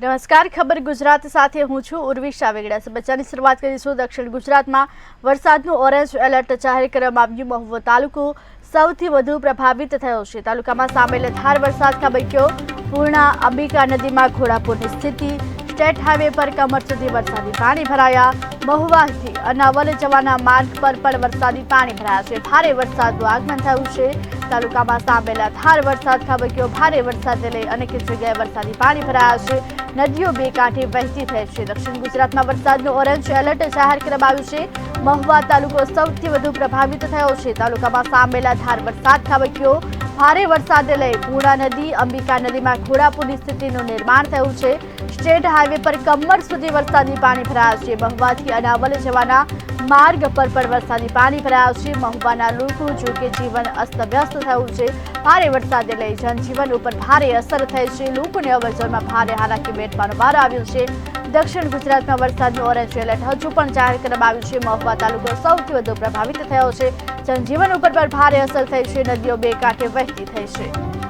નમસ્કાર, ખબર ગુજરાત સાથે હું છું ઉર્વિશા વેગડા। સમાચારની શરૂઆત કરીશું। દક્ષિણ ગુજરાતમાં વરસાદનું ઓરેન્જ એલર્ટ જાહેર કરવામાં આવ્યું। મહુવા તાલુકો સૌથી વધુ પ્રભાવિત થયો છે। તાલુકામાં સામેલ ધાર વરસાદ ખાબક્યો। પૂર્ણા અંબિકા નદીમાં ઘોડાપૂરની સ્થિતિ। સ્ટેટ હાઈવે પર કમર સુધી વરસાદી પાણી ભરાયા। મહુવાથી અનાવલ જવાના માર્ગ પર પણ વરસાદી પાણી ભરાયા છે। ભારે વરસાદનું આગમન થયું છે। તાલુકામાં સામેલા ધાર વરસાદ ખાબક્યો। ભારે વરસાદને લઈ અનેક જગ્યાએ વરસાદી પાણી ભરાયા છે। નદીઓ બે કાંઠે વહેતી થઈ છે। દક્ષિણ ગુજરાતમાં વરસાદનું ઓરેન્જ એલર્ટ જાહેર કરવામાં આવ્યું છે। મહુવા તાલુકો સૌથી વધુ પ્રભાવિત થયો છે। તાલુકામાં સામેલા ધાર વરસાદ ખાબક્યો। ભારે વરસાદને લઈ પૂર્ણા નદી અંબિકા નદીમાં ઘોડાપૂરની સ્થિતિનું નિર્માણ થયું છે। સ્ટેટ હાઈવે પર કમર સુધી વરસાદી પાણી ભરાયા છે। મહુવાથી અનાવલ જવાના માર્ગ પર પણ વરસાદી પાણી ભરાયા છે। મહુવાના લોકો જોકે જીવન અસ્તવ્યસ્ત થયું છે। ભારે વરસાદને લઈ જનજીવન ઉપર ભારે અસર થઈ છે। લોકોને અવરજવરમાં ભારે હાલાકી વેઠવાનો વારો આવ્યો છે। દક્ષિણ ગુજરાતમાં વરસાદનું ઓરેન્જ એલર્ટ હજુ પણ જાહેર કરવામાં આવ્યું છે। મહુવા તાલુકો સૌથી વધુ પ્રભાવિત થયો છે। જનજીવન ઉપર પણ ભારે અસર થઈ છે। નદીઓ બે કાંઠે વહેતી થઈ છે।